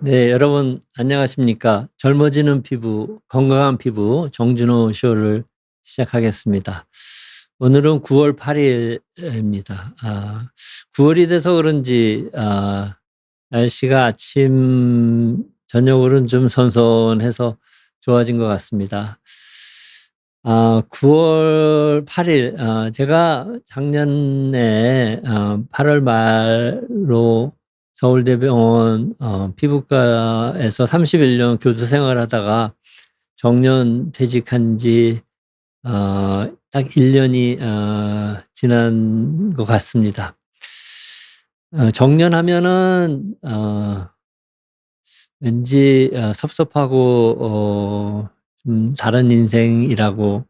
네, 여러분 안녕하십니까? 젊어지는 피부, 건강한 피부 정준호 쇼를 시작하겠습니다. 오늘은 9월 8일입니다. 9월이 돼서 그런지 날씨가 아침 저녁으로는 좀 선선해서 좋아진 것 같습니다. 9월 8일, 제가 작년에 8월 말로 서울대병원 피부과에서 31년 교수 생활하다가 정년 퇴직한 지 딱 1년이 지난 것 같습니다. 정년하면은 왠지 섭섭하고 좀 다른 인생이라고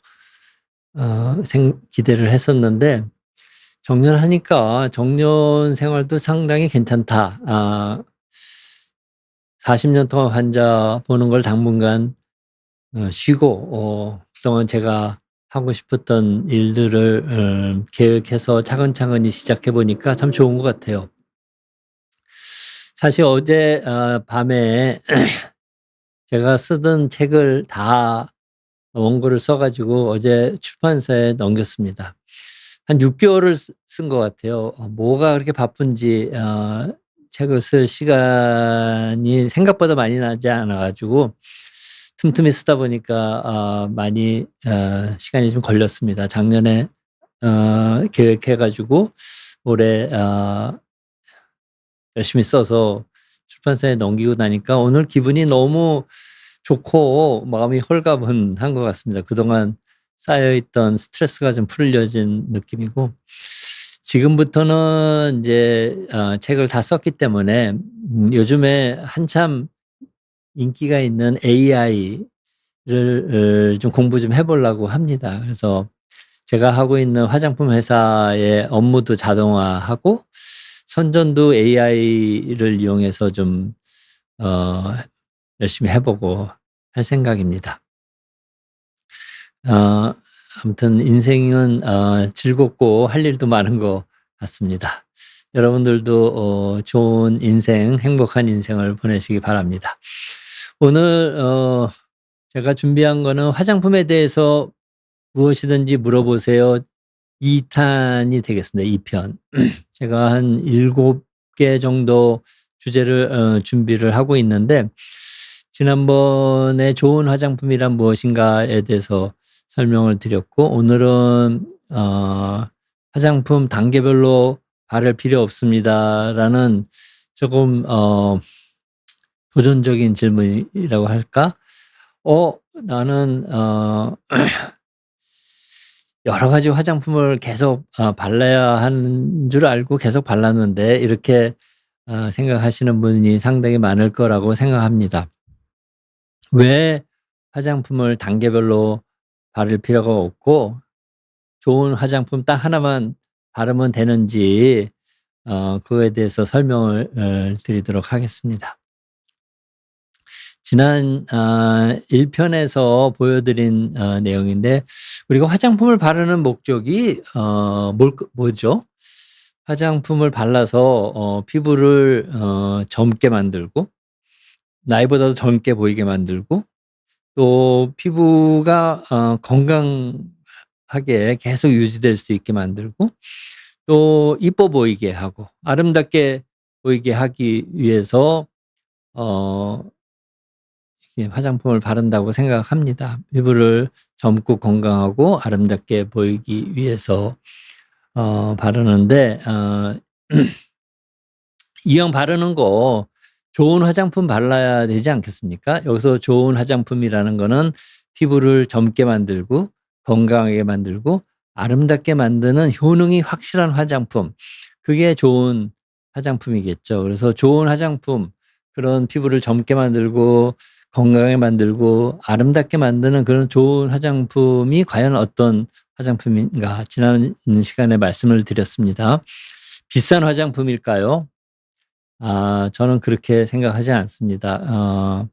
기대를 했었는데, 정년하니까 정년 생활도 상당히 괜찮다. 40년 동안 환자 보는 걸 당분간 쉬고 그동안 제가 하고 싶었던 일들을 계획해서 차근차근히 시작해 보니까 참 좋은 것 같아요. 사실 어제 밤에 제가 쓰던 책을 다 원고를 써 가지고 어제 출판사에 넘겼습니다. 한 6개월을 쓴 것 같아요. 뭐가 그렇게 바쁜지 책을 쓸 시간이 생각보다 많이 나지 않아 가지고 틈틈이 쓰다 보니까 많이 시간이 좀 걸렸습니다. 작년에 계획해 가지고 올해 열심히 써서 출판사에 넘기고 나니까 오늘 기분이 너무 좋고 마음이 홀가분한 것 같습니다. 그동안 쌓여있던 스트레스가 좀 풀려진 느낌이고, 지금부터는 이제 책을 다 썼기 때문에 요즘에 한참 인기가 있는 AI를 좀 공부 좀 해 보려고 합니다. 그래서 제가 하고 있는 화장품 회사의 업무도 자동화하고 선전도 AI를 이용해서 좀 열심히 해 보고 할 생각입니다. 아무튼 인생은 즐겁고 할 일도 많은 것 같습니다. 여러분들도 좋은 인생, 행복한 인생을 보내시기 바랍니다. 오늘 제가 준비한 거는 화장품에 대해서 무엇이든지 물어보세요 2탄이 되겠습니다. 2편. 제가 한 7개 정도 주제를 준비를 하고 있는데, 지난번에 좋은 화장품이란 무엇인가에 대해서 설명을 드렸고, 오늘은 화장품 단계별로 바를 필요 없습니다라는 조금 도전적인 질문이라고 할까? 나는 여러 가지 화장품을 계속 발라야 하는 줄 알고 계속 발랐는데, 이렇게 생각하시는 분이 상당히 많을 거라고 생각합니다. 왜 화장품을 단계별로 바를 필요가 없고 좋은 화장품 딱 하나만 바르면 되는지 그거에 대해서 설명을 드리도록 하겠습니다. 지난 1편에서 보여드린 내용인데, 우리가 화장품을 바르는 목적이 뭐죠? 화장품을 발라서 피부를 젊게 만들고 나이보다도 젊게 보이게 만들고, 또 피부가 건강하게 계속 유지될 수 있게 만들고, 또 이뻐 보이게 하고 아름답게 보이게 하기 위해서 이렇게 화장품을 바른다고 생각합니다. 피부를 젊고 건강하고 아름답게 보이기 위해서 바르는데, 이왕 바르는 거 좋은 화장품 발라야 되지 않겠습니까? 여기서 좋은 화장품이라는 거는 피부를 젊게 만들고 건강하게 만들고 아름답게 만드는 효능이 확실한 화장품, 그게 좋은 화장품이겠죠. 그래서 좋은 화장품, 그런 피부를 젊게 만들고 건강하게 만들고 아름답게 만드는 그런 좋은 화장품이 과연 어떤 화장품인가, 지난 시간에 말씀을 드렸습니다. 비싼 화장품일까요? 저는 그렇게 생각하지 않습니다.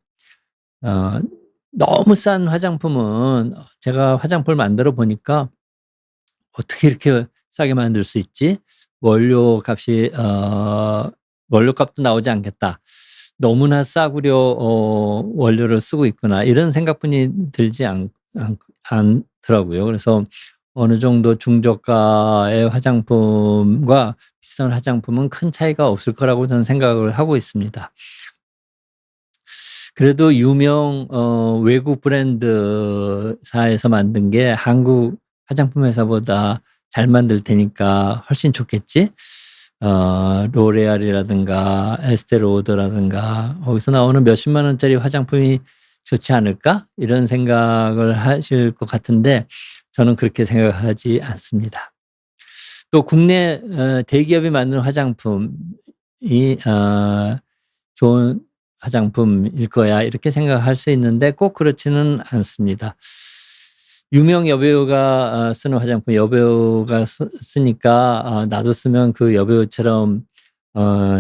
너무 싼 화장품은, 제가 화장품을 만들어 보니까 '어떻게 이렇게 싸게 만들 수 있지? 원료값이 원료값도 나오지 않겠다.' 너무나 싸구려 원료를 쓰고 있구나 이런 생각뿐이 들지 않더라고요. 그래서 어느 정도 중저가의 화장품과 비싼 화장품은 큰 차이가 없을 거라고 저는 생각을 하고 있습니다. 그래도 유명 외국 브랜드사에서 만든 게 한국 화장품 회사보다 잘 만들 테니까 훨씬 좋겠지. 로레알이라든가 에스테 로더라든가 거기서 나오는 몇십만 원짜리 화장품이 좋지 않을까? 이런 생각을 하실 것 같은데 저는 그렇게 생각하지 않습니다. 또 국내 대기업이 만든 화장품이 좋은 화장품일 거야 이렇게 생각할 수 있는데 꼭 그렇지는 않습니다. 유명 여배우가 쓰는 화장품 여배우가 쓰니까 나도 쓰면 그 여배우처럼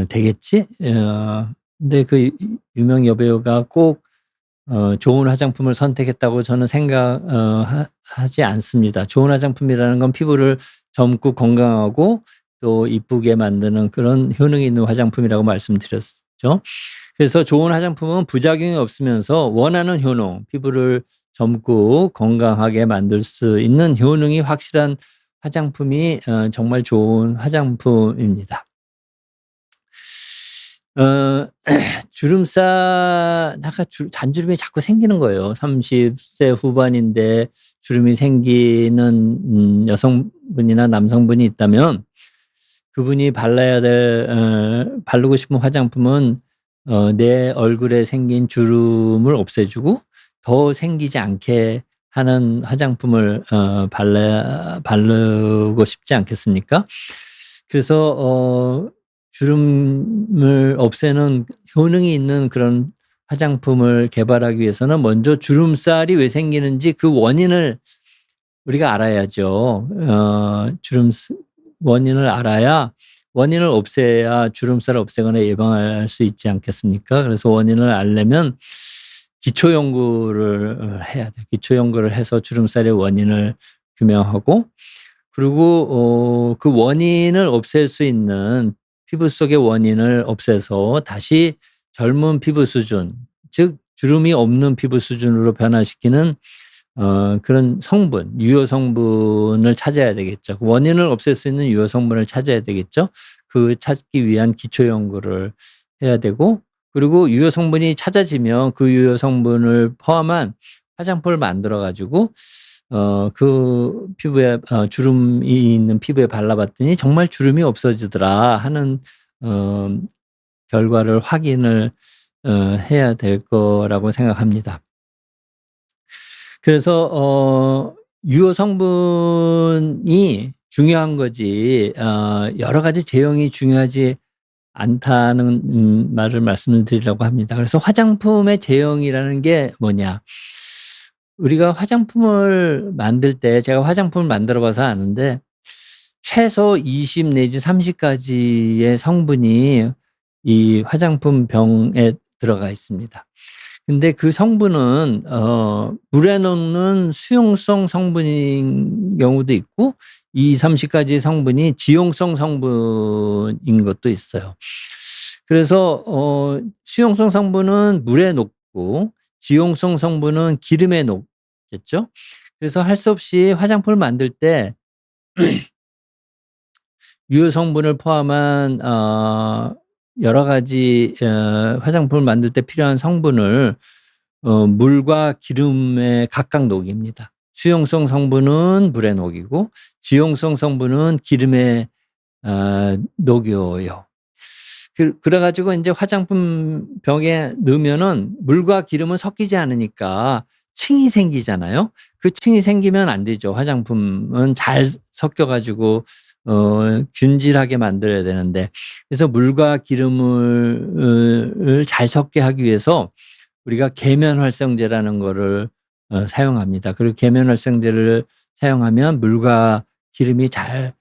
되겠지? 근데 그 유명 여배우가 꼭 좋은 화장품을 선택했다고 저는 하지 않습니다. 좋은 화장품이라는 건 피부를 젊고 건강하고 또 이쁘게 만드는 그런 효능이 있는 화장품이라고 말씀드렸죠. 그래서 좋은 화장품은 부작용이 없으면서 원하는 효능, 피부를 젊고 건강하게 만들 수 있는 효능이 확실한 화장품이 정말 좋은 화장품입니다. 잔주름이 자꾸 생기는 거예요. 30세 후반인데 주름이 생기는 여성분이나 남성분이 있다면 그분이 바르고 싶은 화장품은 내 얼굴에 생긴 주름을 없애주고 더 생기지 않게 하는 화장품을 바르고 싶지 않겠습니까? 그래서 주름을 없애는 효능이 있는 그런 화장품을 개발하기 위해서는 먼저 주름살이 왜 생기는지 그 원인을 우리가 알아야죠. 원인을 알아야 원인을 없애야 주름살을 없애거나 예방할 수 있지 않겠습니까? 그래서 원인을 알려면 기초 연구를 해야 돼. 기초 연구를 해서 주름살의 원인을 규명하고 그리고 그 원인을 없앨 수 있는 피부 속의 원인을 없애서 다시 젊은 피부 수준, 즉 주름이 없는 피부 수준으로 변화시키는 그런 성분, 유효 성분을 찾아야 되겠죠. 원인을 없앨 수 있는 유효 성분을 찾아야 되겠죠. 그 찾기 위한 기초 연구를 해야 되고 그리고 유효 성분이 찾아지면 그 유효 성분을 포함한 화장품을 만들어 가지고 그 피부에 주름이 있는 피부에 발라봤더니 정말 주름이 없어지더라 하는 결과를 확인을 해야 될 거라고 생각합니다. 그래서 유효 성분이 중요한 거지 여러 가지 제형이 중요하지 않다는 말을 말씀을 드리려고 합니다. 그래서 화장품의 제형이라는 게 뭐냐? 우리가 화장품을 만들 때 제가 화장품을 만들어 봐서 아는데 최소 20 내지 30가지의 성분이 이 화장품 병에 들어가 있습니다. 근데 그 성분은 물에 녹는 수용성 성분인 경우도 있고 20-30가지 성분이 지용성 성분인 것도 있어요. 그래서 수용성 성분은 물에 녹고 지용성 성분은 기름에 녹겠죠. 그래서 할 수 없이 화장품을 만들 때 유효 성분을 포함한 여러 가지 화장품을 만들 때 필요한 성분을 물과 기름에 각각 녹입니다. 수용성 성분은 물에 녹이고 지용성 성분은 기름에 녹여요. 그래 가지고 이제 화장품 병에 넣으면은 물과 기름은 섞이지 않으니까 층이 생기잖아요. 그 층이 생기면 안 되죠. 화장품은 잘 섞여 가지고 균질하게 만들어야 되는데 그래서 물과 기름을 잘 섞게 하기 위해서 우리가 계면활성제라는 거를 사용합니다. 그리고 계면활성제를 사용하면 물과 기름이 잘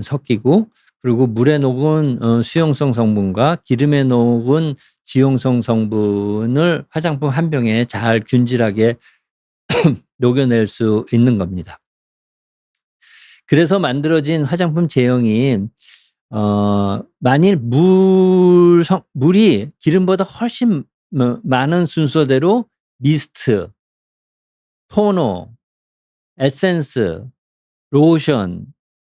섞이고 그리고 물에 녹은 수용성 성분과 기름에 녹은 지용성 성분을 화장품 한 병에 잘 균질하게 녹여낼 수 있는 겁니다. 그래서 만들어진 화장품 제형이 만일 물이 기름보다 훨씬 많은 순서대로 미스트, 토너, 에센스, 로션,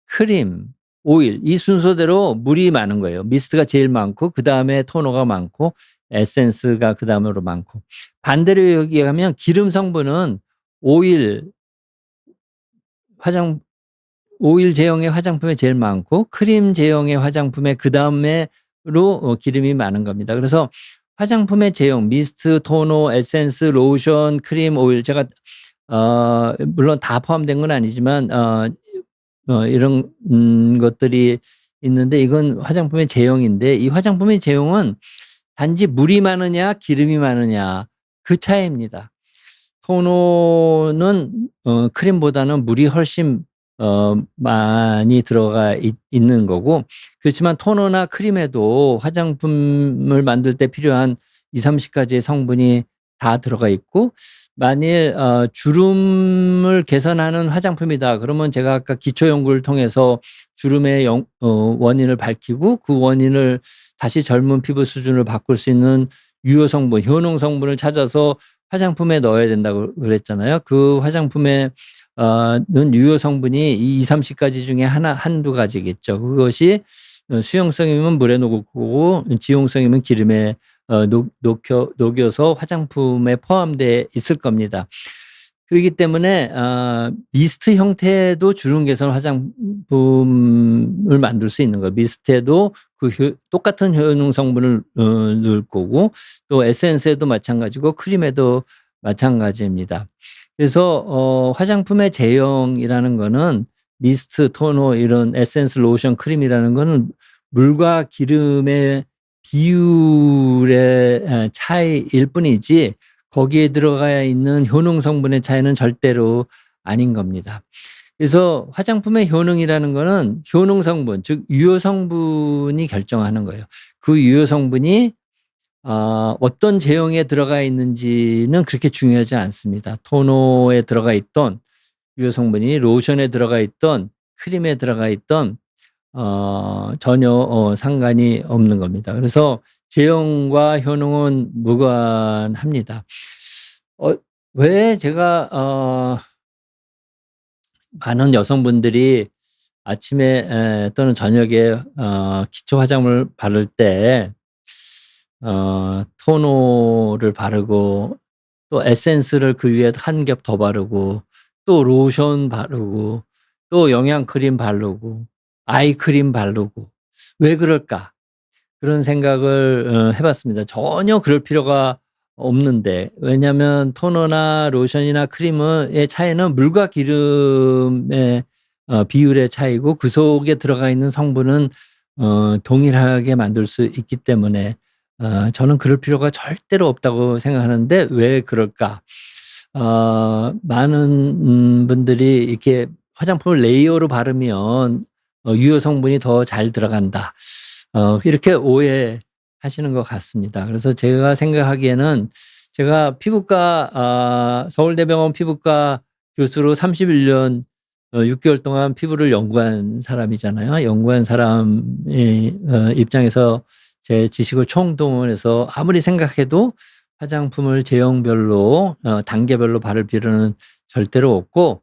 크림, 오일 이 순서대로 물이 많은 거예요. 미스트가 제일 많고 그다음에 토너가 많고 에센스가 그다음으로 많고, 반대로 얘기하면 기름 성분은 오일 제형의 화장품에 제일 많고 크림 제형의 화장품에 그다음에로 기름이 많은 겁니다. 그래서 화장품의 제형 미스트, 토너, 에센스, 로션, 크림, 오일 제가 물론 다 포함된 건 아니지만 이런 것들이 있는데 이건 화장품의 제형인데, 이 화장품의 제형은 단지 물이 많으냐 기름이 많으냐 그 차이입니다. 토너는 크림보다는 물이 훨씬 많이 들어가 있는 거고, 그렇지만 토너나 크림에도 화장품을 만들 때 필요한 20-30가지의 성분이 다 들어가 있고, 만일 주름을 개선하는 화장품이다 그러면 제가 아까 기초 연구를 통해서 주름의 원인을 밝히고 그 원인을 다시 젊은 피부 수준을 바꿀 수 있는 유효 성분, 효능 성분을 찾아서 화장품에 넣어야 된다고 그랬잖아요. 그 화장품에 는 유효 성분이 이 20-30가지 중에 한두 가지겠죠. 그것이 수용성이면 물에 녹고 지용성이면 기름에 녹여서 화장품에 포함되어 있을 겁니다. 그렇기 때문에 미스트 형태도 주름 개선 화장품을 만들 수 있는 거예요. 미스트에도 똑같은 효능 성분을 넣을 거고, 또 에센스에도 마찬가지고 크림에도 마찬가지입니다. 그래서 화장품의 제형이라는 거는 미스트, 토너, 이런 에센스, 로션, 크림이라는 거는 물과 기름의 비율의 차이일 뿐이지 거기에 들어가 있는 효능 성분의 차이는 절대로 아닌 겁니다. 그래서 화장품의 효능이라는 거는 효능 성분, 즉 유효 성분이 결정하는 거예요. 그 유효 성분이 어떤 제형에 들어가 있는지는 그렇게 중요하지 않습니다. 토너에 들어가 있던 유효 성분이 로션에 들어가 있던 크림에 들어가 있던 전혀 상관이 없는 겁니다. 그래서 제형과 효능은 무관합니다. 왜 제가 많은 여성분들이 아침에 또는 저녁에 기초 화장을 바를 때 토너를 바르고 또 에센스를 그 위에 한 겹 더 바르고 또 로션 바르고 또 영양크림 바르고 아이크림 바르고 왜 그럴까? 그런 생각을 해봤습니다. 전혀 그럴 필요가 없는데, 왜냐하면 토너나 로션이나 크림의 차이는 물과 기름의 비율의 차이고 그 속에 들어가 있는 성분은 동일하게 만들 수 있기 때문에 저는 그럴 필요가 절대로 없다고 생각하는데 왜 그럴까? 많은 분들이 이렇게 화장품을 레이어로 바르면 유효 성분이 더 잘 들어간다, 이렇게 오해하시는 것 같습니다. 그래서 제가 생각하기에는, 제가 피부과 서울대병원 피부과 교수로 31년 6개월 동안 피부를 연구한 사람이잖아요. 연구한 사람의 입장에서 제 지식을 총동원해서 아무리 생각해도 화장품을 제형별로 단계별로 바를 필요는 절대로 없고,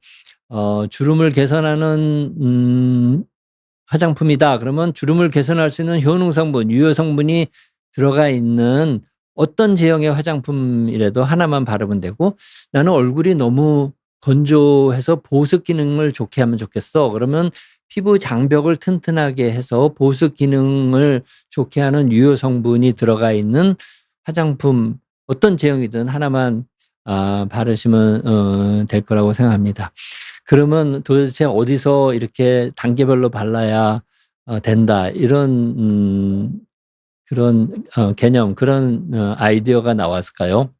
주름을 개선하는 화장품이다 그러면 주름을 개선할 수 있는 효능 성분, 유효 성분이 들어가 있는 어떤 제형의 화장품이라도 하나만 바르면 되고, 나는 얼굴이 너무 건조해서 보습 기능을 좋게 하면 좋겠어 그러면 피부 장벽을 튼튼하게 해서 보습 기능을 좋게 하는 유효 성분이 들어가 있는 화장품, 어떤 제형이든 하나만 바르시면 될 거라고 생각합니다. 그러면 도대체 어디서 이렇게 단계별로 발라야 된다, 이런 그런 개념, 그런 아이디어가 나왔을까요?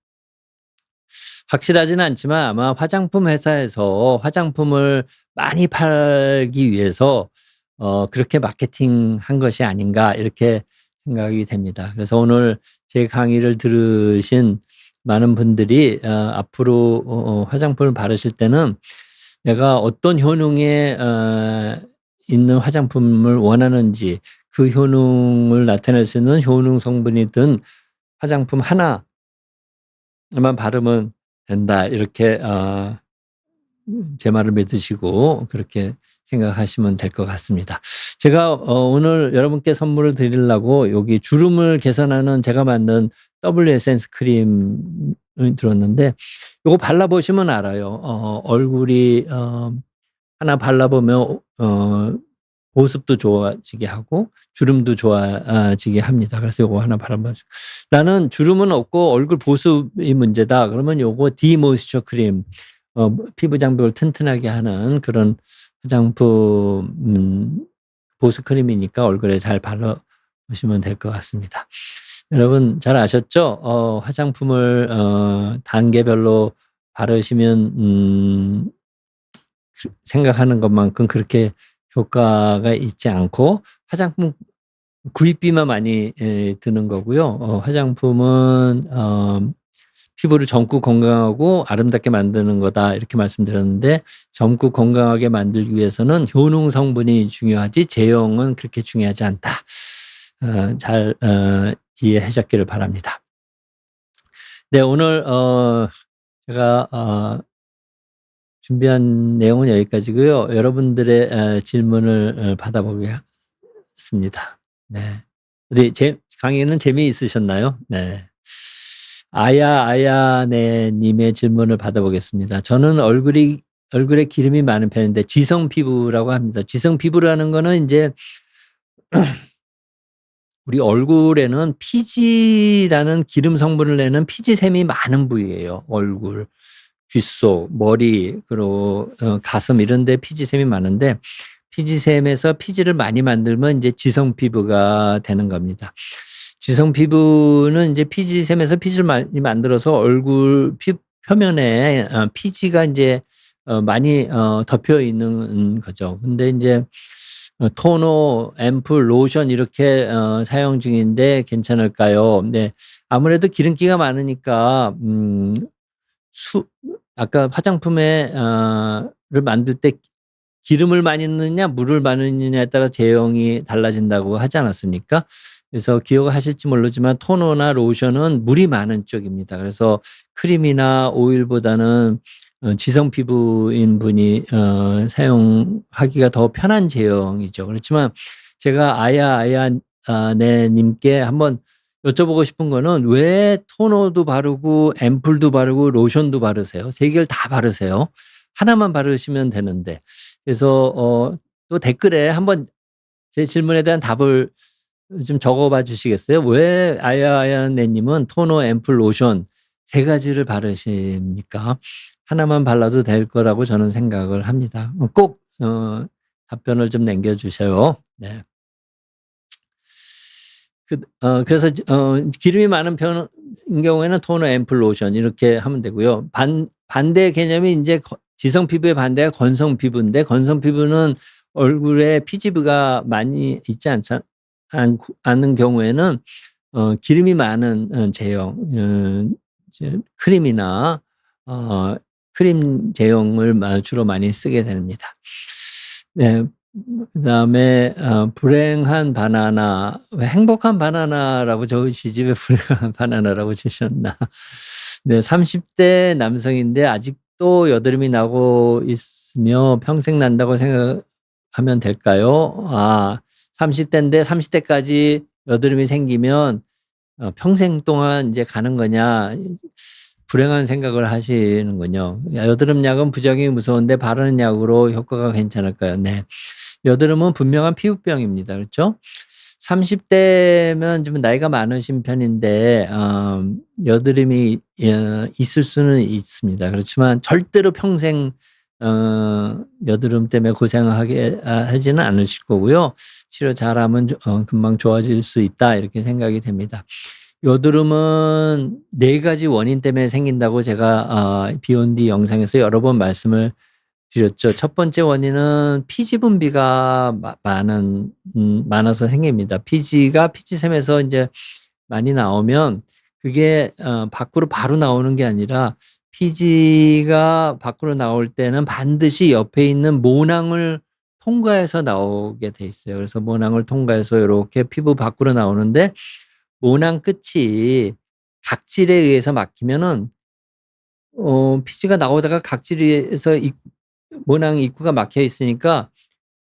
확실하지는 않지만 아마 화장품 회사에서 화장품을 많이 팔기 위해서 그렇게 마케팅한 것이 아닌가, 이렇게 생각이 됩니다. 그래서 오늘 제 강의를 들으신 많은 분들이 앞으로 화장품을 바르실 때는 내가 어떤 효능에 있는 화장품을 원하는지, 그 효능을 나타낼 수 있는 효능 성분이 든 화장품 하나만 바르면 된다. 이렇게 제 말을 믿으시고 그렇게 생각하시면 될 것 같습니다. 제가 오늘 여러분께 선물을 드리려고 여기 주름을 개선하는 제가 만든 W 에센스 크림을 들었는데 요거 발라보시면 알아요. 얼굴이 하나 발라보면 보습도 좋아지게 하고 주름도 좋아지게 합니다. 그래서 요거 하나 발라보죠. 나는 주름은 없고 얼굴 보습이 문제다. 그러면 요거 디모이스처 크림, 피부 장벽을 튼튼하게 하는 그런 화장품 보습 크림이니까 얼굴에 잘 발라보시면 될 것 같습니다. 여러분 잘 아셨죠? 화장품을 단계별로 바르시면 생각하는 것만큼 그렇게 효과가 있지 않고 화장품 구입비만 많이 드는 거고요. 화장품은 피부를 젊고 건강하고 아름답게 만드는 거다 이렇게 말씀드렸는데 젊고 건강하게 만들기 위해서는 효능 성분이 중요하지 제형은 그렇게 중요하지 않다. 잘 이해하셨기를 바랍니다. 네, 오늘 제가 준비한 내용은 여기까지고요. 여러분들의 질문을 받아보겠습니다. 네. 우리 강의는 재미있으셨나요? 네. 아야네 님의 질문을 받아보겠습니다. 저는 얼굴에 기름이 많은 편인데 지성 피부라고 합니다. 지성 피부라는 거는 이제 우리 얼굴에는 피지라는 기름 성분을 내는 피지샘이 많은 부위예요. 얼굴, 귓속, 머리, 그리고 가슴 이런 데 피지샘이 많은데 피지샘에서 피지를 많이 만들면 이제 지성 피부가 되는 겁니다. 지성 피부는 이제 피지샘에서 피지를 많이 만들어서 얼굴 표면에 피지가 이제 많이 덮여 있는 거죠. 근데 이제 토너, 앰플, 로션 이렇게 사용 중인데 괜찮을까요? 네. 아무래도 기름기가 많으니까 아까 화장품에 를 만들 때 기름을 많이 넣느냐 물을 많이 넣느냐에 따라 제형이 달라진다고 하지 않았습니까? 그래서 기억하실지 모르지만 토너나 로션은 물이 많은 쪽입니다. 그래서 크림이나 오일보다는 지성 피부인 분이 사용하기가 더 편한 제형이죠. 그렇지만 제가 아야네 님께 한번 여쭤보고 싶은 거는 왜 토너도 바르고 앰플도 바르고 로션도 바르세요? 세 개를 다 바르세요? 하나만 바르시면 되는데. 그래서 또 댓글에 한번 제 질문에 대한 답을 좀 적어봐 주시겠어요? 왜 아야네 님은 토너, 앰플, 로션 세 가지를 바르십니까? 하나만 발라도 될 거라고 저는 생각을 합니다. 꼭 답변을 좀 남겨주세요. 네. 그래서 기름이 많은 편인 경우에는 토너, 앰플, 로션 이렇게 하면 되고요. 반대 개념이 이제 지성 피부의 반대가 건성 피부인데 건성 피부는 얼굴에 피지가 많이 있지 않는 경우에는 기름이 많은 제형 크림이나 크림 제형을 주로 많이 쓰게 됩니다. 네. 그다음에 불행한 바나나, 왜 행복한 바나나라고 적으시지 왜 불행한 바나나라고 주셨나. 네, 30대 남성인데 아직도 여드름이 나고 있으며 평생 난다고 생각하면 될까요? 30대인데 30대까지 여드름이 생기면 평생 동안 이제 가는 거냐, 불행한 생각을 하시는군요. 여드름 약은 부작용이 무서운데 바르는 약으로 효과가 괜찮을까요? 네. 여드름은 분명한 피부병입니다. 그렇죠? 30대면 좀 나이가 많으신 편인데 여드름이 있을 수는 있습니다. 그렇지만 절대로 평생 여드름 때문에 고생하게 하지는 않으실 거고요. 치료 잘하면 금방 좋아질 수 있다 이렇게 생각이 됩니다. 여드름은 4가지 원인 때문에 생긴다고 제가 비욘디 영상에서 여러 번 말씀을 드렸죠. 첫 번째 원인은 피지 분비가 많아서 생깁니다. 피지가 피지샘에서 이제 많이 나오면 그게 밖으로 바로 나오는 게 아니라 피지가 밖으로 나올 때는 반드시 옆에 있는 모낭을 통과해서 나오게 돼 있어요. 그래서 모낭을 통과해서 이렇게 피부 밖으로 나오는데 모낭 끝이 각질에 의해서 막히면은 피지가 나오다가 각질에서 모낭 입구가 막혀 있으니까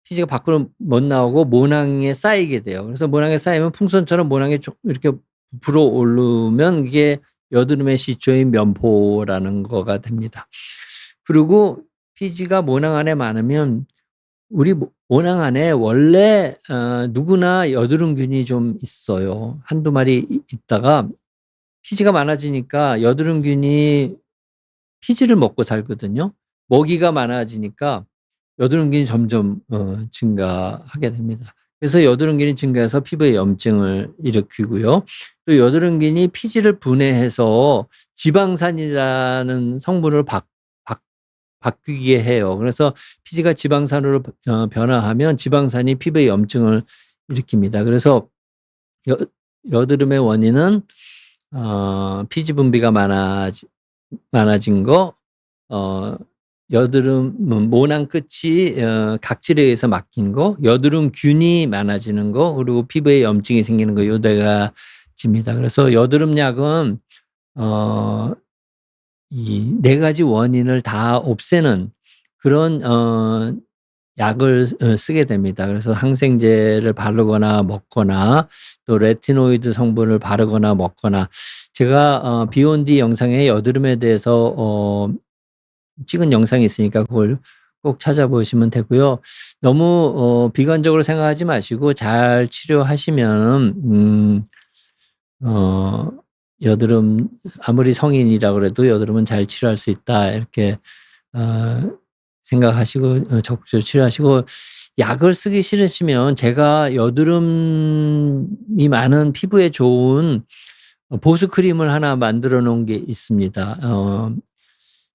피지가 밖으로 못 나오고 모낭에 쌓이게 돼요. 그래서 모낭에 쌓이면 풍선처럼 모낭에 이렇게 부풀어 오르면 이게 여드름의 시초인 면포라는 거가 됩니다. 그리고 피지가 모낭 안에 많으면 우리 모낭 안에 원래 누구나 여드름균이 좀 있어요. 한두 마리 있다가 피지가 많아지니까 여드름균이 피지를 먹고 살거든요. 먹이가 많아지니까 여드름균이 점점 증가하게 됩니다. 그래서 여드름균이 증가해서 피부에 염증을 일으키고요. 또 여드름균이 피지를 분해해서 지방산이라는 성분을 바뀌게 해요. 그래서 피지가 지방산으로 변화하면 지방산이 피부에 염증을 일으킵니다. 그래서 여드름의 원인은 피지 분비가 많아진 거, 여드름 모낭 끝이 각질에 의해서 막힌 거, 여드름균이 많아지는 거, 그리고 피부에 염증이 생기는 거, 요 네 가지입니다. 그래서 여드름약은 이 네 가지 원인을 다 없애는 그런 약을 쓰게 됩니다. 그래서 항생제를 바르거나 먹거나 또 레티노이드 성분을 바르거나 먹거나, 제가 비욘디 영상에 여드름에 대해서 찍은 영상이 있으니까 그걸 꼭 찾아보시면 되고요. 너무 비관적으로 생각하지 마시고 잘 치료하시면 여드름 아무리 성인이라 그래도 여드름은 잘 치료할 수 있다, 이렇게 생각하시고 적극적으로 치료하시고, 약을 쓰기 싫으시면 제가 여드름이 많은 피부에 좋은 보습 크림을 하나 만들어 놓은 게 있습니다.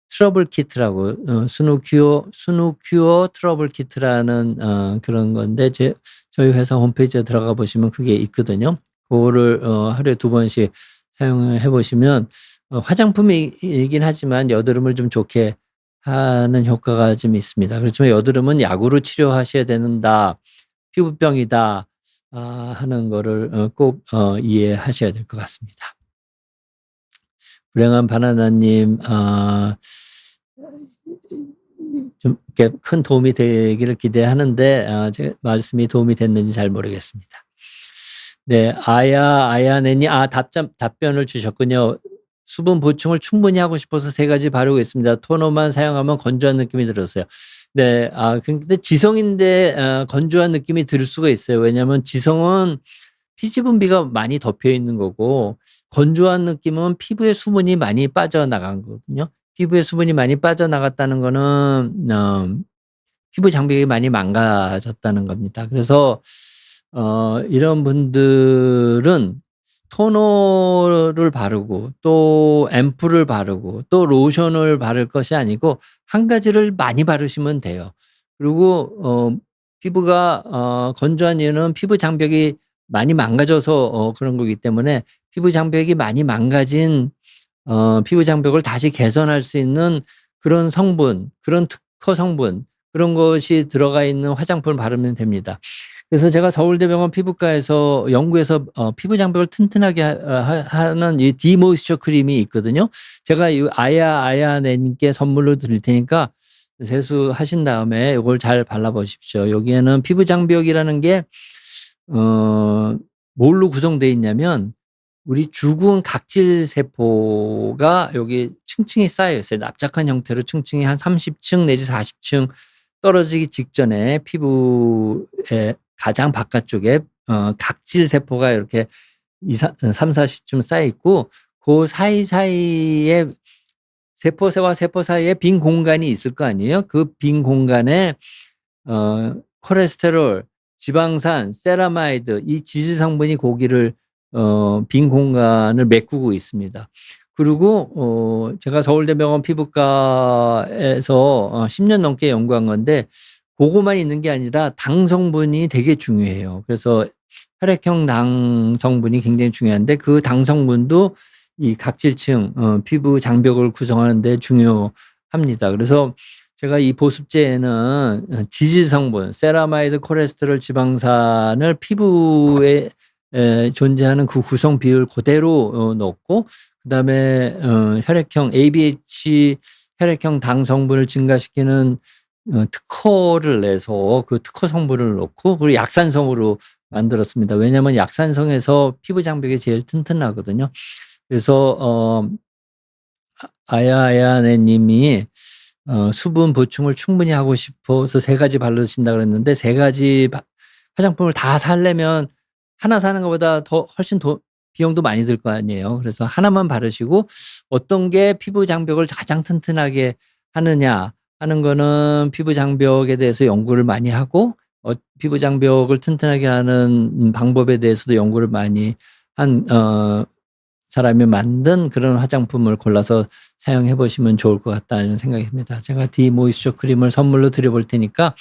트러블 키트라고, 스누큐어 트러블 키트라는 그런 건데, 저희 회사 홈페이지에 들어가 보시면 그게 있거든요. 그거를 하루에 2번씩 사용해 보시면 화장품이긴 하지만 여드름을 좀 좋게 하는 효과가 좀 있습니다. 그렇지만 여드름은 약으로 치료하셔야 된다, 피부병이다 하는 거를 꼭 이해하셔야 될 것 같습니다. 불행한 바나나님, 좀 이렇게 큰 도움이 되기를 기대하는데 제 말씀이 도움이 됐는지 잘 모르겠습니다. 네, 아야네니 답변을 주셨군요. 수분 보충을 충분히 하고 싶어서 3가지 바르고 있습니다. 토너만 사용하면 건조한 느낌이 들었어요. 네, 근데 지성인데 건조한 느낌이 들 수가 있어요. 왜냐하면 지성은 피지 분비가 많이 덮여 있는 거고, 건조한 느낌은 피부에 수분이 많이 빠져나간 거거든요. 피부에 수분이 많이 빠져나갔다는 거는 피부 장벽이 많이 망가졌다는 겁니다. 그래서 이런 분들은 토너를 바르고 또 앰플을 바르고 또 로션을 바를 것이 아니고 한 가지를 많이 바르시면 돼요. 그리고 피부가 건조한 이유는 피부 장벽이 많이 망가져서 그런 거기 때문에, 피부 장벽이 많이 망가진 피부 장벽을 다시 개선할 수 있는 그런 성분, 그런 특허 성분, 그런 것이 들어가 있는 화장품을 바르면 됩니다. 그래서 제가 서울대병원 피부과에서 연구해서 피부 장벽을 튼튼하게 하는 이 디모이스처 크림이 있거든요. 제가 이 아야네님께 선물로 드릴 테니까 세수하신 다음에 이걸 잘 발라보십시오. 여기에는 피부 장벽이라는 게 뭘로 구성되어 있냐면, 우리 죽은 각질 세포가 여기 층층이 쌓여 있어요. 납작한 형태로 층층이 한 30층 내지 40층 떨어지기 직전에 피부의 가장 바깥쪽에 각질 세포가 이렇게 3, 40쯤 쌓여 있고, 그 사이사이에 세포와 세포 사이에 빈 공간이 있을 거 아니에요. 그 빈 공간에 콜레스테롤, 지방산, 세라마이드, 이 지질 성분이 고기를 빈 공간을 메꾸고 있습니다. 그리고 제가 서울대병원 피부과에서 10년 넘게 연구한 건데, 그거만 있는 게 아니라 당 성분이 되게 중요해요. 그래서 혈액형 당 성분이 굉장히 중요한데, 그 당 성분도 이 각질층 피부 장벽을 구성하는 데 중요합니다. 그래서 제가 이 보습제에는 지질 성분, 세라마이드, 콜레스테롤, 지방산을 피부에 존재하는 그 구성 비율 그대로 넣고, 그다음에 혈액형 ABH 혈액형 당 성분을 증가시키는 특허를 내서 그 특허 성분을 넣고, 그리고 약산성으로 만들었습니다. 왜냐하면 약산성에서 피부 장벽이 제일 튼튼하거든요. 그래서 아야아야네님이 수분 보충을 충분히 하고 싶어서 3가지 바르신다 그랬는데, 3가지 화장품을 다 사려면 하나 사는 것보다 훨씬 비용도 많이 들 거 아니에요. 그래서 하나만 바르시고, 어떤 게 피부 장벽을 가장 튼튼하게 하느냐 하는 거는 피부 장벽에 대해서 연구를 많이 하고, 피부 장벽을 튼튼하게 하는 방법에 대해서도 연구를 많이 한 사람이 만든 그런 화장품을 골라서 사용해 보시면 좋을 것 같다는 생각이 듭니다. 제가 디모이스처 크림을 선물로 드려볼 테니까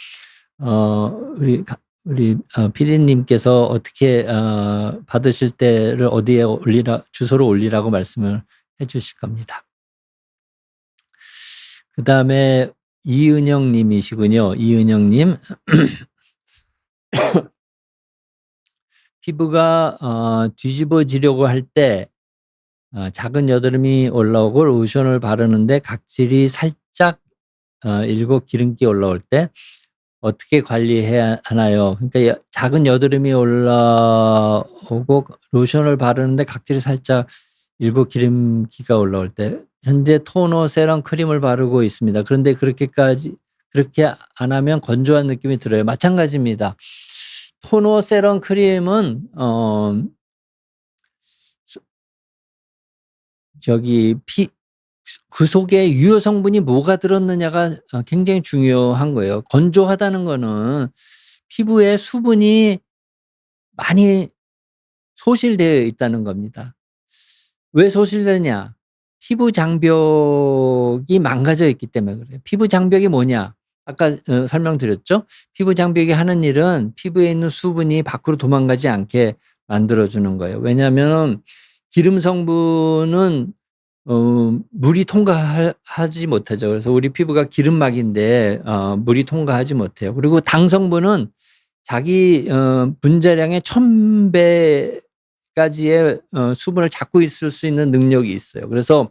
우리 PD님께서 어떻게 받으실 때를 어디에 주소로 올리라고 말씀을 해주실 겁니다. 그 다음에 이은영님이시군요. 이은영님. 피부가 뒤집어지려고 할 때 작은 여드름이 올라오고 로션을 바르는데 각질이 살짝 일고 기름기 올라올 때 어떻게 관리해야 하나요? 그러니까 작은 여드름이 올라오고 로션을 바르는데 각질이 살짝 일고 기름기가 올라올 때, 현재 토너, 세럼, 크림을 바르고 있습니다. 그런데 그렇게 안 하면 건조한 느낌이 들어요. 마찬가지입니다. 토너, 세럼, 크림은 그 속에 유효 성분이 뭐가 들었느냐가 굉장히 중요한 거예요. 건조하다는 거는 피부에 수분이 많이 소실되어 있다는 겁니다. 왜 소실되냐? 피부 장벽이 망가져 있기 때문에 그래요. 피부 장벽이 뭐냐? 아까 설명드렸죠? 피부 장벽이 하는 일은 피부에 있는 수분이 밖으로 도망가지 않게 만들어주는 거예요. 왜냐하면 기름 성분은 물이 통과하지 못하죠. 그래서 우리 피부가 기름막인데 물이 통과하지 못해요. 그리고 당 성분은 자기 분자량의 1000배까지의 수분을 잡고 있을 수 있는 능력이 있어요. 그래서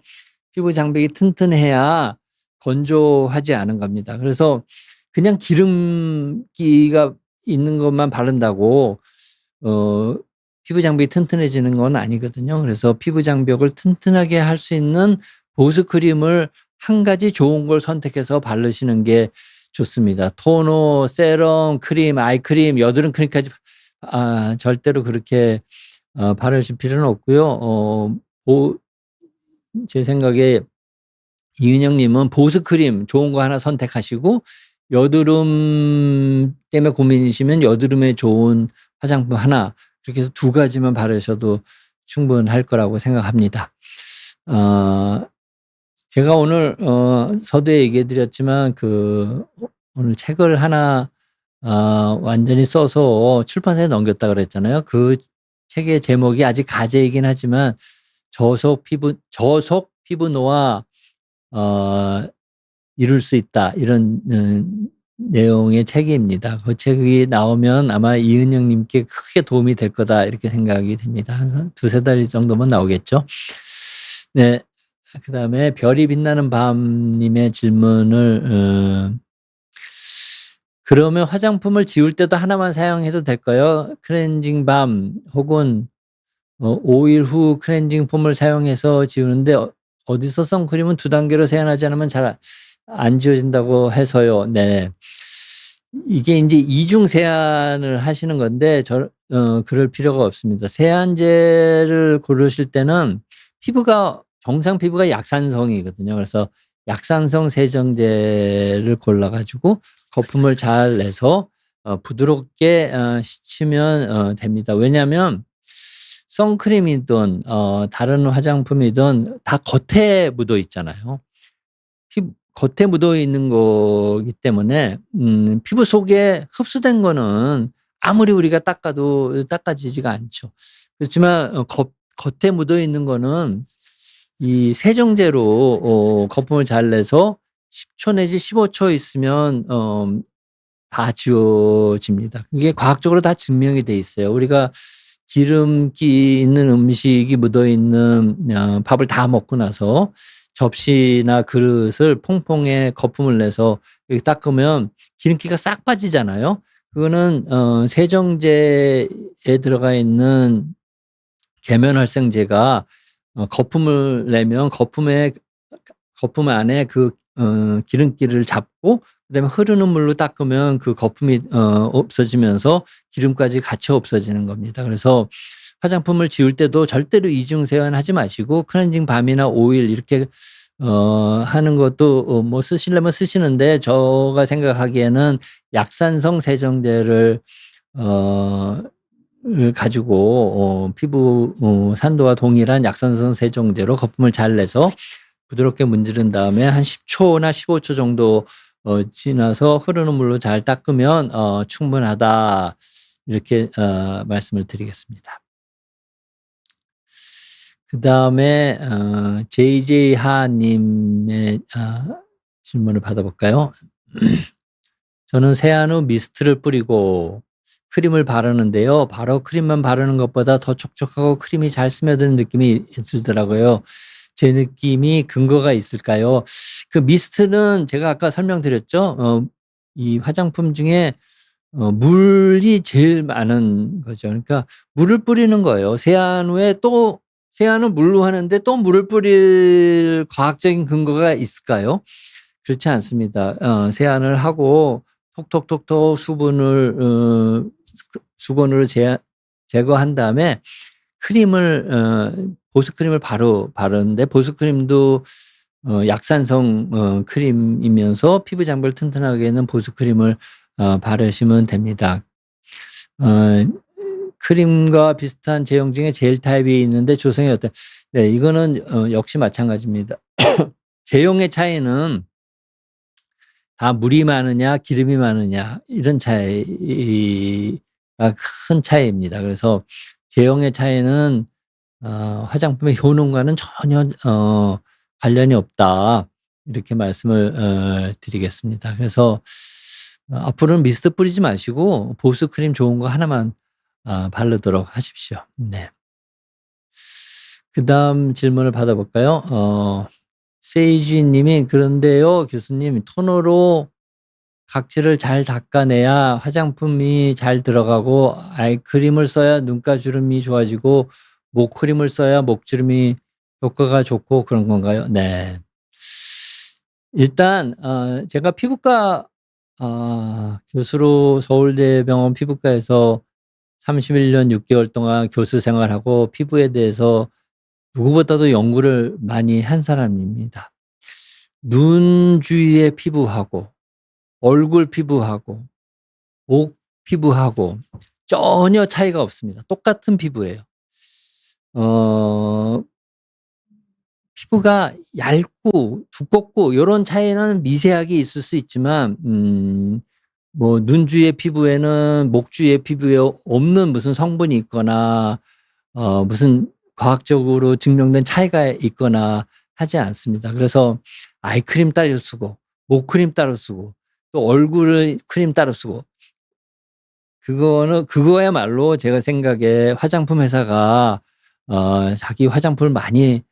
피부 장벽이 튼튼해야 건조하지 않은 겁니다. 그래서 그냥 기름기가 있는 것만 바른다고 피부 장벽이 튼튼해지는 건 아니거든요. 그래서 피부 장벽을 튼튼하게 할 수 있는 보습 크림을 한 가지 좋은 걸 선택해서 바르시는 게 좋습니다. 토너, 세럼, 크림, 아이크림, 여드름 크림까지 절대로 그렇게 바르실 필요는 없고요. 제 생각에 이은영님은 보습 크림 좋은 거 하나 선택하시고, 여드름 때문에 고민이시면 여드름에 좋은 화장품 하나, 그렇게 해서 2가지만 바르셔도 충분할 거라고 생각합니다. 제가 오늘 서두에 얘기해 드렸지만 오늘 책을 하나 완전히 써서 출판사에 넘겼다 그랬잖아요. 그 책의 제목이 아직 가제이긴 하지만 저속 피부 노화 이룰 수 있다, 이런 내용의 책입니다. 그 책이 나오면 아마 이은영님께 크게 도움이 될 거다, 이렇게 생각이 됩니다. 한 2-3달 정도면 나오겠죠. 네. 그 다음에 별이 빛나는 밤님의 질문을 그러면 화장품을 지울 때도 하나만 사용해도 될까요? 클렌징 밤 혹은 5일 후 클렌징 폼을 사용해서 지우는데 어디서 선크림은 2단계로 세안하지 않으면 잘 안 지워진다고 해서요. 네. 이게 이제 이중 세안을 하시는 건데 그럴 필요가 없습니다. 세안제를 고르실 때는 정상 피부가 약산성이거든요. 그래서 약산성 세정제를 골라가지고 거품을 잘 내서 부드럽게 씻으면 됩니다. 왜냐하면 선크림이든 다른 화장품이든 다 겉에 묻어 있잖아요. 겉에 묻어 있는 거기 때문에 피부 속에 흡수된 거는 아무리 우리가 닦아도 닦아지지가 않죠. 그렇지만 겉에 묻어 있는 거는 이 세정제로 거품을 잘 내서 10초 내지 15초 있으면 다 지워집니다. 그게 과학적으로 다 증명이 돼 있어요. 우리가 기름기 있는 음식이 묻어 있는 밥을 다 먹고 나서 접시나 그릇을 퐁퐁에 거품을 내서 이렇게 닦으면 기름기가 싹 빠지잖아요. 그거는 세정제에 들어가 있는 계면활성제가 거품을 내면 거품 안에 그 기름기를 잡고 그다음에 흐르는 물로 닦으면 그 거품이 없어지면서 기름까지 같이 없어지는 겁니다. 그래서 화장품을 지울 때도 절대로 이중 세안하지 마시고 클렌징 밤이나 오일 이렇게 하는 것도 뭐 쓰시려면 쓰시는데 제가 생각하기에는 약산성 세정제를 가지고 피부 산도와 동일한 약산성 세정제로 거품을 잘 내서 부드럽게 문지른 다음에 한 10초나 15초 정도 지나서 흐르는 물로 잘 닦으면 충분하다. 이렇게 말씀을 드리겠습니다. 그다음에 JJ 하님의 질문을 받아볼까요? 저는 세안 후 미스트를 뿌리고 크림을 바르는데요. 바로 크림만 바르는 것보다 더 촉촉하고 크림이 잘 스며드는 느낌이 들더라고요. 제 느낌이 근거가 있을까요? 그 미스트는 제가 아까 설명드렸죠. 이 화장품 중에 물이 제일 많은 거죠. 그러니까 물을 뿌리는 거예요. 세안 후에 또 세안을 물로 하는데 또 물을 뿌릴 과학적인 근거가 있을까요? 그렇지 않습니다. 세안을 하고 톡톡톡톡 수분을 수건으로 제거한 다음에 크림을 보습크림을 바로 바르는데 보습크림도 약산성 크림이면서 피부 장벽을 튼튼하게 하는 보습크림을 바르시면 됩니다. 크림과 비슷한 제형 중에 젤 타입이 있는데 조성이 어떤? 네, 이거는 역시 마찬가지입니다. 제형의 차이는 다 물이 많으냐 기름이 많으냐 이런 차이가 큰 차이입니다. 그래서 제형의 차이는 화장품의 효능과는 전혀 관련이 없다. 이렇게 말씀을 드리겠습니다. 그래서 앞으로는 미스트 뿌리지 마시고 보습크림 좋은 거 하나만 바르도록 하십시오. 네. 그다음 질문을 받아볼까요? 세이지 님이 그런데요, 교수님, 토너로 각질을 잘 닦아내야 화장품이 잘 들어가고 아이크림을 써야 눈가주름이 좋아지고 목크림을 써야 목주름이 효과가 좋고 그런 건가요? 네. 일단 제가 피부과 교수로 서울대병원 피부과에서 31년 6개월 동안 교수 생활하고 피부에 대해서 누구보다도 연구를 많이 한 사람입니다. 눈 주위의 피부하고 얼굴 피부하고 목 피부하고 전혀 차이가 없습니다. 똑같은 피부예요. 피부가 얇고 두껍고 이런 차이는 미세하게 있을 수 있지만 뭐 눈 주위의 피부에는 목 주위의 피부에 없는 무슨 성분이 있거나 무슨 과학적으로 증명된 차이가 있거나 하지 않습니다. 그래서 아이크림 따로 쓰고 목크림 따로 쓰고 또 얼굴 크림 따로 쓰고 그거야말로 제가 생각에 화장품 회사가 자기 화장품을 많이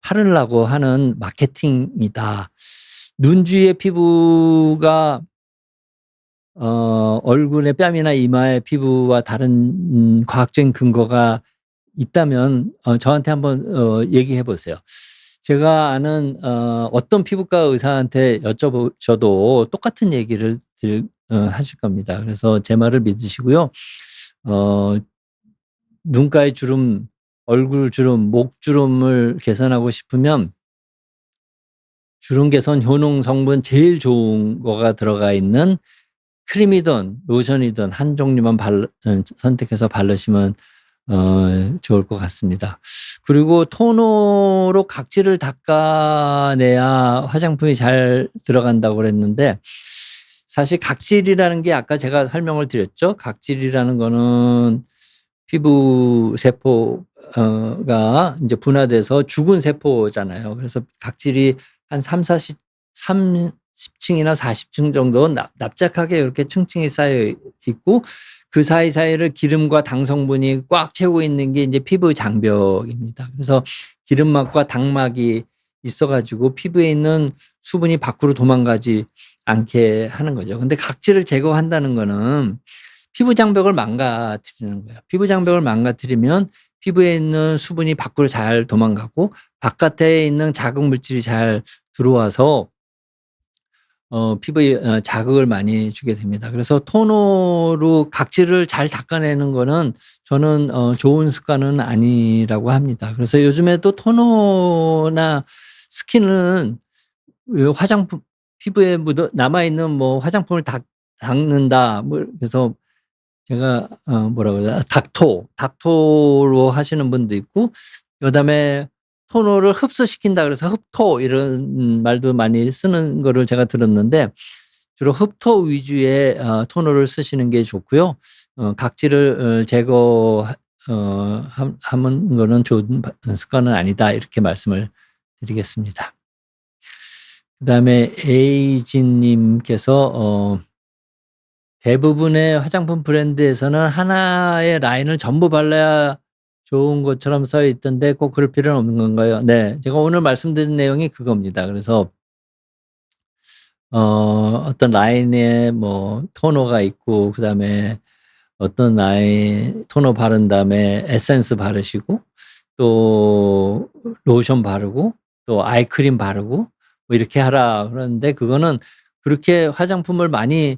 팔으려고 하는 마케팅이다. 눈 주위의 피부가 얼굴의 뺨이나 이마의 피부와 다른 과학적인 근거가 있다면 저한테 한번 얘기해 보세요. 제가 아는 어떤 피부과 의사한테 여쭤보셔도 똑같은 얘기를 하실 겁니다. 그래서 제 말을 믿으시고요. 눈가의 주름, 얼굴 주름, 목 주름을 개선하고 싶으면 주름 개선 효능 성분 제일 좋은 거가 들어가 있는 크림이든 로션이든 한 종류만 선택해서 바르시면 좋을 것 같습니다. 그리고 토너로 각질을 닦아내야 화장품이 잘 들어간다고 그랬는데 사실 각질이라는 게 아까 제가 설명을 드렸죠. 각질이라는 거는 피부 세포가 이제 분화돼서 죽은 세포잖아요. 그래서 각질이 한 3, 30층이나 40층 정도 납작하게 이렇게 층층이 쌓여 있고 그 사이사이를 기름과 당 성분이 꽉 채우고 있는 게 이제 피부 장벽입니다. 그래서 기름막과 당막이 있어가지고 피부에 있는 수분이 밖으로 도망가지 않게 하는 거죠. 근데 각질을 제거한다는 거는 피부 장벽을 망가뜨리는 거예요. 피부 장벽을 망가뜨리면 피부에 있는 수분이 밖으로 잘 도망가고 바깥에 있는 자극 물질이 잘 들어와서 피부에 자극을 많이 주게 됩니다. 그래서 토너로 각질을 잘 닦아내는 거는 저는 좋은 습관은 아니라고 합니다. 그래서 요즘에도 토너나 스킨은 화장품 피부에 남아있는 뭐 화장품을 닦는다. 뭐 그래서 제가 뭐라 그러죠? 닥토로 하시는 분도 있고 그다음에 토너를 흡수시킨다 그래서 흡토 이런 말도 많이 쓰는 거를 제가 들었는데 주로 흡토 위주의 토너를 쓰시는 게 좋고요. 각질을 하는 거는 좋은 습관은 아니다 이렇게 말씀을 드리겠습니다. 그다음에 에이진 님께서 대부분의 화장품 브랜드에서는 하나의 라인을 전부 발라야 좋은 것처럼 써 있던데 꼭 그럴 필요는 없는 건가요? 네. 제가 오늘 말씀드린 내용이 그겁니다. 그래서 어떤 라인에 뭐 토너가 있고 그다음에 어떤 라인 토너 바른 다음에 에센스 바르시고 또 로션 바르고 또 아이크림 바르고 뭐 이렇게 하라 그러는데 그거는 그렇게 화장품을 많이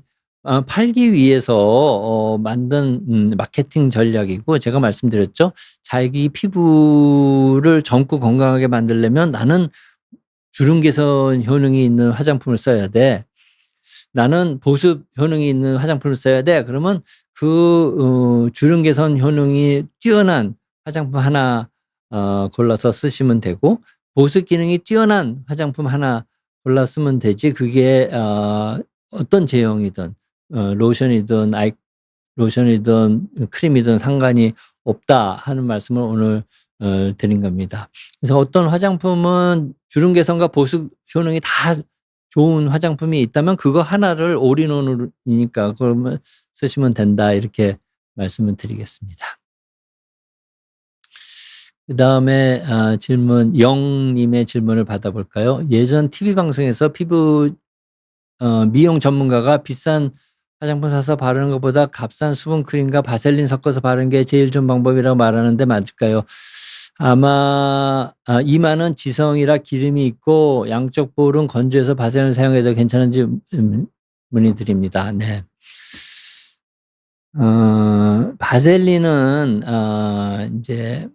팔기 위해서 만든 마케팅 전략이고 제가 말씀드렸죠. 자기 피부를 젊고 건강하게 만들려면 나는 주름 개선 효능이 있는 화장품을 써야 돼. 나는 보습 효능이 있는 화장품을 써야 돼. 그러면 그 주름 개선 효능이 뛰어난 화장품 하나 골라서 쓰시면 되고 보습 기능이 뛰어난 화장품 하나 골라 쓰면 되지. 그게 어떤 제형이든 로션이든 로션이든 크림이든 상관이 없다 하는 말씀을 오늘 드린 겁니다. 그래서 어떤 화장품은 주름 개선과 보습 효능이 다 좋은 화장품이 있다면 그거 하나를 올인원이니까 그러면 쓰시면 된다 이렇게 말씀을 드리겠습니다. 그다음에 질문 영님의 질문을 받아볼까요? 예전 TV 방송에서 피부 미용 전문가가 비싼 화장품 사서 바르는 것보다 값싼 수분 크림과 바셀린 섞어서 바르는 게 제일 좋은 방법이라고 말하는데 맞을까요? 아마 이마는 지성이라 기름이 있고 양쪽 볼은 건조해서 바셀린을 사용해도 괜찮은지 문의드립니다. 네. 바셀린은 이제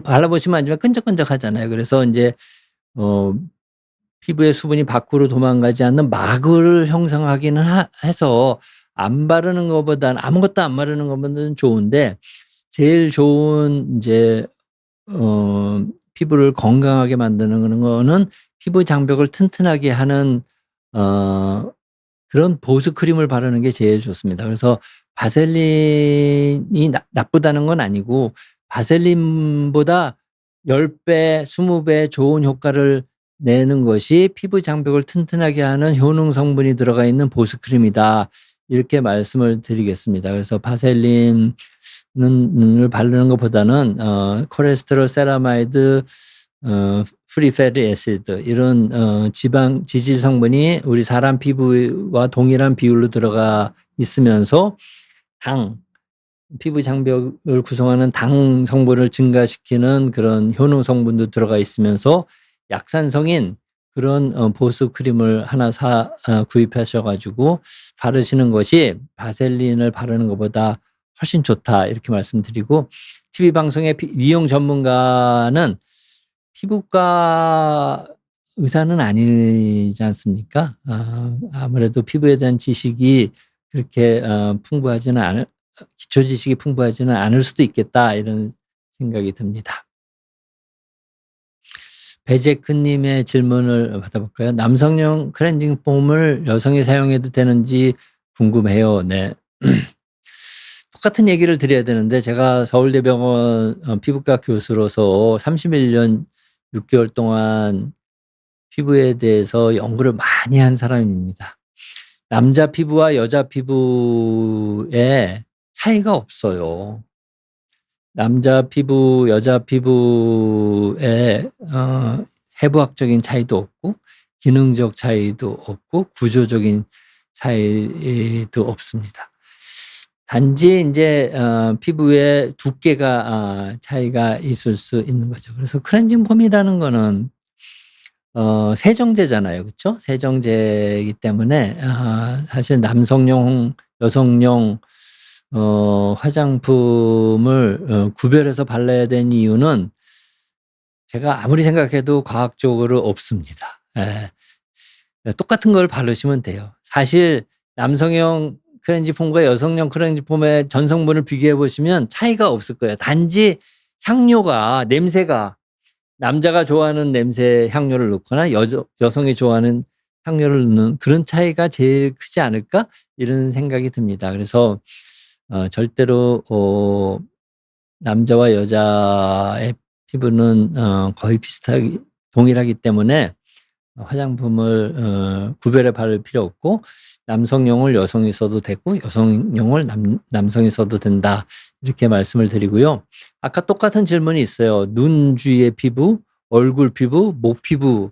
발라보시면 알지만 끈적끈적하잖아요. 그래서 이제 피부의 수분이 밖으로 도망가지 않는 막을 형성하기는 해서 안 바르는 것보다는 아무것도 안 바르는 것보다는 좋은데 제일 좋은 이제 피부를 건강하게 만드는 거는 피부 장벽을 튼튼하게 하는 그런 보습 크림을 바르는 게 제일 좋습니다. 그래서 바셀린이 나쁘다는 건 아니고 바셀린보다 10배, 20배 좋은 효과를 내는 것이 피부 장벽을 튼튼하게 하는 효능 성분이 들어가 있는 보습 크림이다. 이렇게 말씀을 드리겠습니다. 그래서 바셀린을 바르는 것보다는 콜레스테롤, 세라마이드, 프리패티 애시드 이런 지질 성분이 우리 사람 피부와 동일한 비율로 들어가 있으면서 피부 장벽을 구성하는 당 성분을 증가시키는 그런 효능 성분도 들어가 있으면서 약산성인 그런 보습 크림을 하나 구입하셔가지고 바르시는 것이 바셀린을 바르는 것보다 훨씬 좋다 이렇게 말씀드리고 TV 방송의 미용 전문가는 피부과 의사는 아니지 않습니까? 아무래도 피부에 대한 지식이 그렇게 기초 지식이 풍부하지는 않을 수도 있겠다 이런 생각이 듭니다. 배제크님의 질문을 받아볼까요? 남성용 클렌징 폼을 여성이 사용해도 되는지 궁금해요. 네. 똑같은 얘기를 드려야 되는데 제가 서울대병원 피부과 교수로서 31년 6개월 동안 피부에 대해서 연구를 많이 한 사람입니다. 남자 피부와 여자 피부에 차이가 없어요. 남자 피부, 여자 피부에 해부학적인 차이도 없고 기능적 차이도 없고 구조적인 차이도 없습니다. 단지 이제 피부의 두께가 차이가 있을 수 있는 거죠. 그래서 클렌징 폼이라는 거는 세정제잖아요. 그쵸? 세정제이기 때문에 사실 남성용, 여성용 화장품을 구별해서 발라야 되는 이유는 제가 아무리 생각해도 과학적으로 없습니다. 예. 똑같은 걸 바르시면 돼요. 사실 남성용 클렌징 폼과 여성용 클렌징 폼의 전성분을 비교해 보시면 차이가 없을 거예요. 단지 향료가, 냄새가 남자가 좋아하는 냄새 향료를 넣거나 여성이 좋아하는 향료를 넣는 그런 차이가 제일 크지 않을까? 이런 생각이 듭니다. 그래서 절대로 남자와 여자의 피부는 거의 비슷하기 동일하기 때문에 화장품을 구별해 바를 필요 없고 남성용을 여성이 써도 되고 여성용을 남성이 써도 된다. 이렇게 말씀을 드리고요. 아까 똑같은 질문이 있어요. 눈 주위의 피부, 얼굴 피부, 목 피부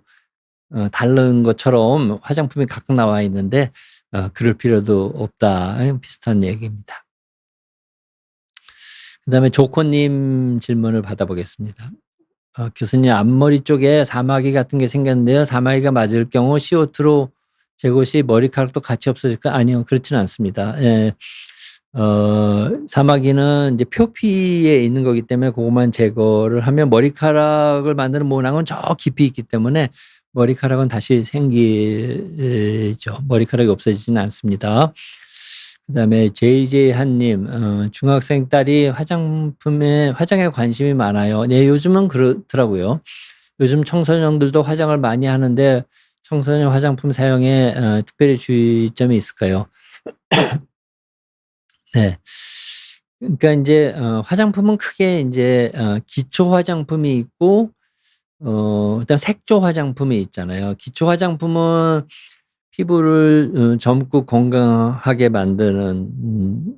다른 것처럼 화장품이 각각 나와 있는데 그럴 필요도 없다. 비슷한 얘기입니다. 그다음에 조코님 질문을 받아보겠습니다. 교수님, 앞머리 쪽에 사마귀 같은 게 생겼는데요. 사마귀가 맞을 경우 CO2로 제거 시 머리카락도 같이 없어질까? 아니요, 그렇지는 않습니다. 예. 사마귀는 이제 표피에 있는 거기 때문에 그것만 제거를 하면 머리카락을 만드는 모낭은 저 깊이 있기 때문에 머리카락은 다시 생기죠. 머리카락이 없어지지는 않습니다. 그다음에 JJ 한님, 중학생 딸이 화장에 관심이 많아요. 네, 요즘은 그렇더라고요. 요즘 청소년들도 화장을 많이 하는데 청소년 화장품 사용에 특별히 주의점이 있을까요? 네. 그러니까 이제 화장품은 크게 이제 기초 화장품이 있고 그다음 색조 화장품이 있잖아요. 기초 화장품은 피부를 젊고 건강하게 만드는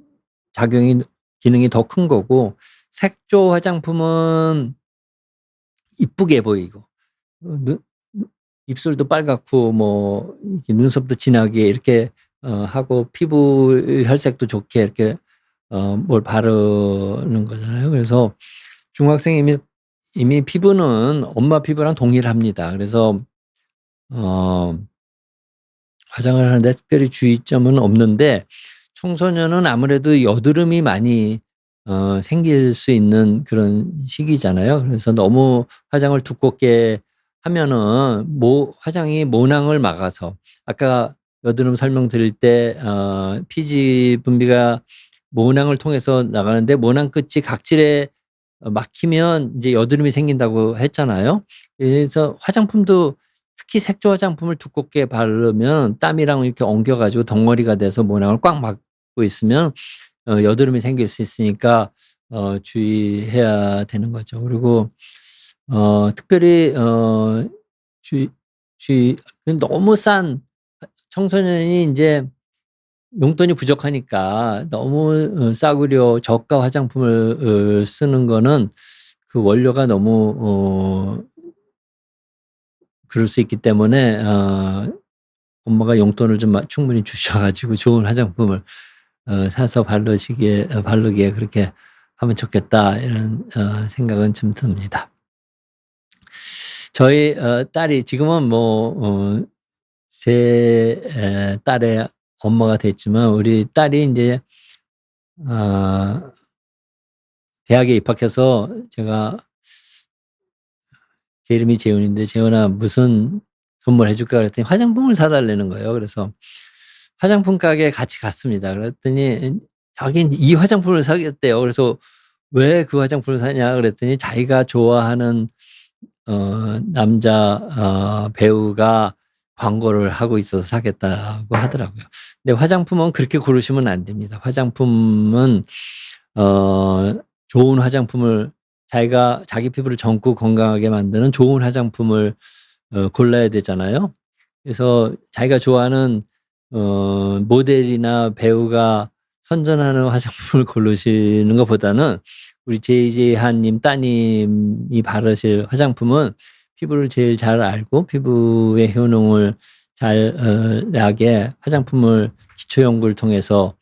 기능이 더 큰 거고, 색조 화장품은 이쁘게 보이고 입술도 빨갛고 뭐 눈썹도 진하게 이렇게 하고 피부 혈색도 좋게 이렇게 뭘 바르는 거잖아요. 그래서 중학생이 이미 피부는 엄마 피부랑 동일합니다. 그래서 화장을 하는데 특별히 주의점은 없는데 청소년은 아무래도 여드름이 많이 생길 수 있는 그런 시기잖아요. 그래서 너무 화장을 두껍게 하면은 화장이 모낭을 막아서, 아까 여드름 설명드릴 때 피지 분비가 모낭을 통해서 나가는데 모낭 끝이 각질에 막히면 이제 여드름이 생긴다고 했잖아요. 그래서 화장품도 특히 색조 화장품을 두껍게 바르면 땀이랑 이렇게 엉겨가지고 덩어리가 돼서 모낭을 꽉 막고 있으면 여드름이 생길 수 있으니까 주의해야 되는 거죠. 그리고 특별히 너무 싼 청소년이 이제 용돈이 부족하니까 너무 싸구려 저가 화장품을 쓰는 거는 그 원료가 너무 그럴 수 있기 때문에 엄마가 용돈을 좀 충분히 주셔 가지고 좋은 화장품을 사서 바르기에 그렇게 하면 좋겠다, 이런 생각은 좀 듭니다. 저희 딸이 지금은 뭐 세 딸의 엄마가 됐지만 우리 딸이 이제 대학에 입학해서 제가 제 이름이 재훈인데 재훈아 무슨 선물해 줄까 그랬더니 화장품을 사달라는 거예요. 그래서 화장품 가게에 같이 갔습니다. 그랬더니 자기는 이 화장품을 사겠대요. 그래서 왜 그 화장품을 사냐 그랬더니 자기가 좋아하는 남자 배우가 광고를 하고 있어서 사겠다고 하더라고요. 근데 화장품은 그렇게 고르시면 안 됩니다. 화장품은 좋은 화장품을 자기 피부를 젊고 건강하게 만드는 좋은 화장품을 골라야 되잖아요. 그래서 자기가 좋아하는 모델이나 배우가 선전하는 화장품을 고르시는 것보다는 우리 JJ 한님 따님이 바르실 화장품은 피부를 제일 잘 알고 피부의 효능을 잘 나게 화장품을 기초 연구를 통해서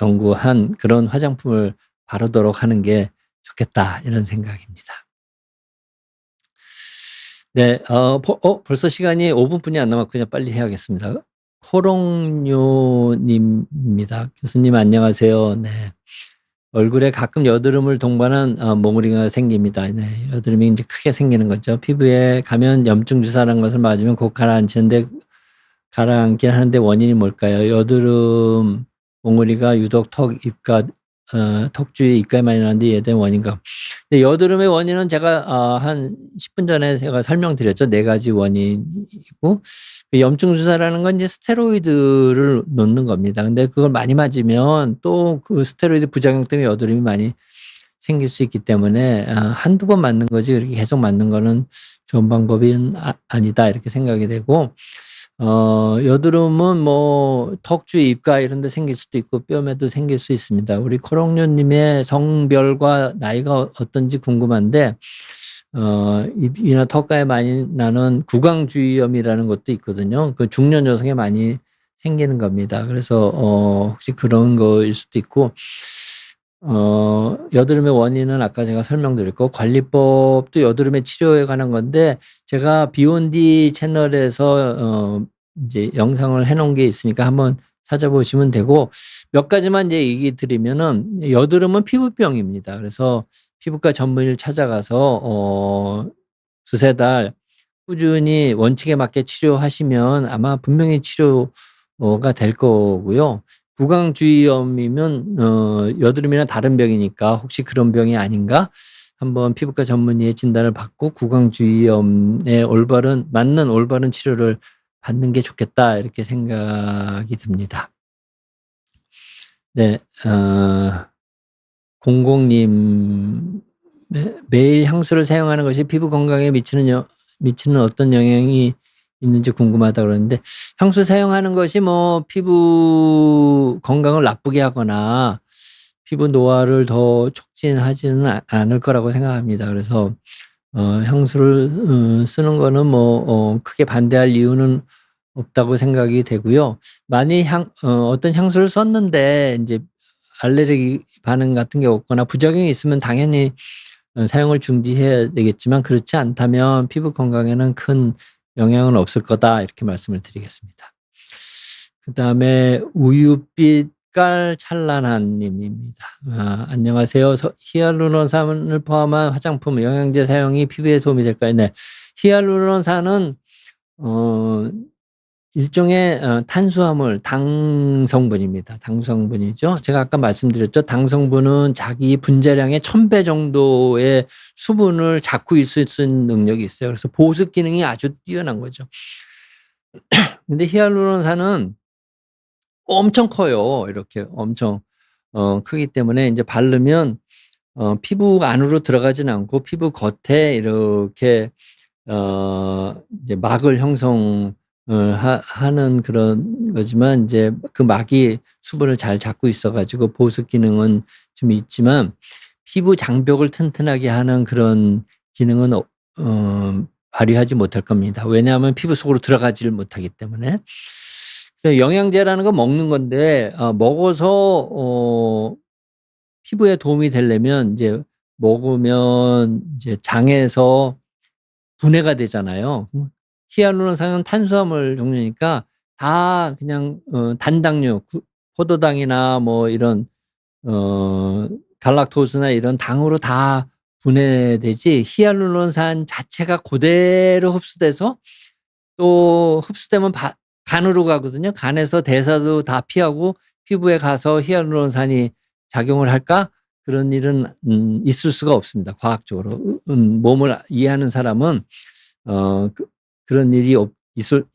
연구한 그런 화장품을 바르도록 하는 게 좋겠다 이런 생각입니다. 네, 벌써 시간이 5분뿐이 안 남았고 그냥 빨리 해야겠습니다. 코롱요님입니다. 교수님 안녕하세요. 네. 얼굴에 가끔 여드름을 동반한 몽우리가 생깁니다. 네, 여드름이 이제 크게 생기는 거죠. 피부에 가면 염증 주사라는 것을 맞으면 곧 가라앉히는데 가라앉긴 하는데 원인이 뭘까요? 여드름 몽우리가 유독 턱, 입가, 턱 주위 입가에 많이 나는데 이에 대한 원인가? 근데 여드름의 원인은 제가 한 10분 전에 제가 설명드렸죠. 4가지 원인이고 그 염증 주사라는 건 이제 스테로이드를 놓는 겁니다. 근데 그걸 많이 맞으면 또 그 스테로이드 부작용 때문에 여드름이 많이 생길 수 있기 때문에 한두 번 맞는 거지 그렇게 계속 맞는 거는 좋은 방법은 아니다 이렇게 생각이 되고 여드름은 뭐 턱 주위 입가 이런 데 생길 수도 있고 뺨에도 생길 수 있습니다. 우리 코롱요 님의 성별과 나이가 어떤지 궁금한데 입이나 턱가에 많이 나는 구강주의염이라는 것도 있거든요. 그 중년 여성에 많이 생기는 겁니다. 그래서 혹시 그런 거일 수도 있고 여드름의 원인은 아까 제가 설명드렸고 관리법도 여드름의 치료에 관한 건데 제가 비욘디 채널에서 이제 영상을 해놓은 게 있으니까 한번 찾아보시면 되고 몇 가지만 이제 얘기 드리면은 여드름은 피부병입니다. 그래서 피부과 전문의를 찾아가서 2-3달 꾸준히 원칙에 맞게 치료하시면 아마 분명히 치료가 될 거고요. 구강주의염이면 여드름이나 다른 병이니까 혹시 그런 병이 아닌가 한번 피부과 전문의의 진단을 받고 구강주의염에 맞는 올바른 치료를 받는 게 좋겠다 이렇게 생각이 듭니다. 네, 공공님 매일 향수를 사용하는 것이 피부 건강에 미치는 어떤 영향이 있는지 궁금하다 그러는데 향수 사용하는 것이 뭐 피부 건강을 나쁘게 하거나 피부 노화를 더 촉진하지는 않을 거라고 생각합니다. 그래서 향수를 쓰는 거는 뭐 크게 반대할 이유는 없다고 생각이 되고요. 많이 어떤 향수를 썼는데 이제 알레르기 반응 같은 게 없거나 부작용이 있으면 당연히 사용을 중지해야 되겠지만 그렇지 않다면 피부 건강에는 큰 영향은 없을 거다 이렇게 말씀을 드리겠습니다. 그다음에 우유빛 깔 찬란한 님입니다. 안녕하세요. 히알루론산을 포함한 화장품 영양제 사용이 피부에 도움이 될까요? 네. 히알루론산은 일종의 탄수화물, 당 성분입니다. 당 성분이죠. 제가 아까 말씀드렸죠. 당 성분은 자기 분자량의 1000배 정도의 수분을 잡고 있을 수 있는 능력이 있어요. 그래서 보습 기능이 아주 뛰어난 거죠. 근데 히알루론산은 엄청 커요. 이렇게 엄청 크기 때문에 이제 바르면 피부 안으로 들어가지는 않고 피부 겉에 이렇게 이제 막을 형성을 하는 그런 거지만 이제 그 막이 수분을 잘 잡고 있어 가지고 보습 기능은 좀 있지만 피부 장벽을 튼튼하게 하는 그런 기능은 발휘하지 못할 겁니다. 왜냐하면 피부 속으로 들어가지를 못하기 때문에. 그래서 영양제라는 건 먹는 건데 먹어서 피부에 도움이 되려면 이제 먹으면 이제 장에서 분해가 되잖아요. 히알루론산은 탄수화물 종류니까 다 그냥 단당류, 포도당이나 뭐 이런 갈락토스나 이런 당으로 다 분해되지 히알루론산 자체가 그대로 흡수돼서 또 흡수되면 간으로 가거든요. 간에서 대사도 다 피하고 피부에 가서 히알루론산이 작용을 할까? 그런 일은 있을 수가 없습니다. 과학적으로. 몸을 이해하는 사람은 그런 일이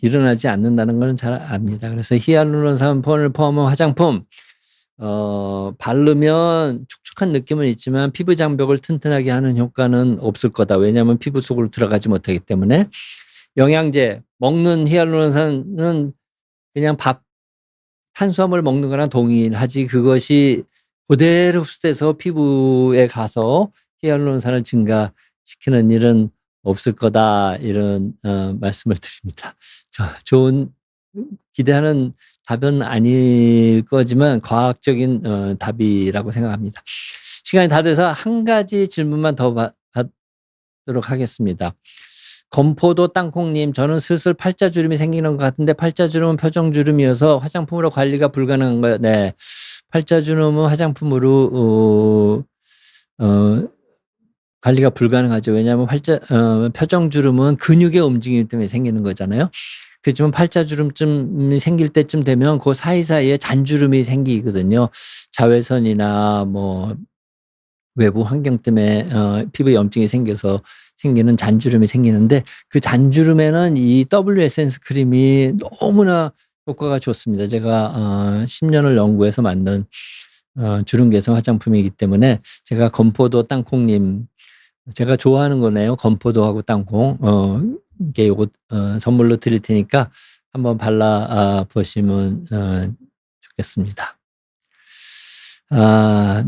일어나지 않는다는 걸 잘 압니다. 그래서 히알루론산을 포함한 화장품 바르면 촉촉한 느낌은 있지만 피부 장벽을 튼튼하게 하는 효과는 없을 거다. 왜냐하면 피부 속으로 들어가지 못하기 때문에. 영양제, 먹는 히알루론산은 그냥 탄수화물 먹는 거랑 동일하지, 그것이 그대로 흡수돼서 피부에 가서 히알루론산을 증가시키는 일은 없을 거다. 이런 말씀을 드립니다. 좋은 기대하는 답은 아닐 거지만 과학적인 답이라고 생각합니다. 시간이 다 돼서 한 가지 질문만 더 받도록 하겠습니다. 건포도 땅콩님, 저는 슬슬 팔자주름이 생기는 것 같은데 팔자주름은 표정주름이어서 화장품으로 관리가 불가능한가요? 네, 팔자주름은 화장품으로 관리가 불가능하죠. 왜냐하면 표정주름은 근육의 움직임 때문에 생기는 거잖아요. 그렇지만 팔자주름쯤이 생길 때쯤 되면 그 사이사이에 잔주름이 생기거든요. 자외선이나 뭐 외부 환경 때문에 피부 염증이 생겨서 생기는 잔주름이 생기는데, 그 잔주름에는 이 W 에센스 크림이 너무나 효과가 좋습니다. 제가 10년을 연구해서 만든 주름 개선 화장품이기 때문에 제가 건포도 땅콩님, 제가 좋아하는 거네요. 건포도하고 땅콩. 이게 요거 선물로 드릴 테니까 한번 발라 보시면 좋겠습니다.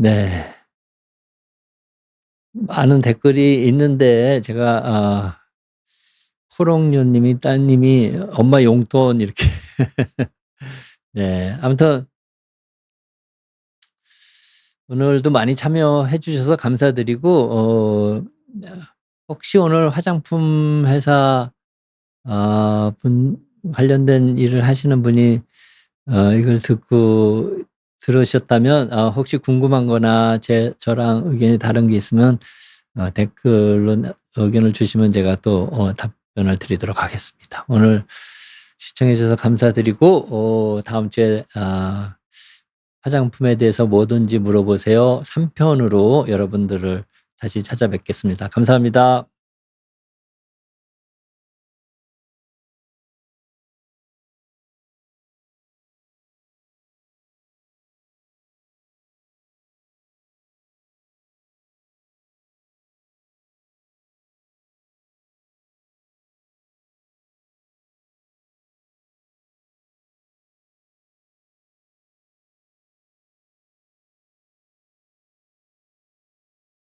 네. 많은 댓글이 있는데 제가 코롱요님이, 따님이 엄마 용돈 이렇게 네, 아무튼 오늘도 많이 참여해 주셔서 감사드리고, 혹시 오늘 화장품 회사 관련된 일을 하시는 분이 이걸 듣고 들으셨다면 혹시 궁금한 거나 저랑 의견이 다른 게 있으면 댓글로 의견을 주시면 제가 또 답변을 드리도록 하겠습니다. 오늘 시청해 주셔서 감사드리고, 다음 주에 화장품에 대해서 뭐든지 물어보세요 3편으로 여러분들을 다시 찾아뵙겠습니다. 감사합니다.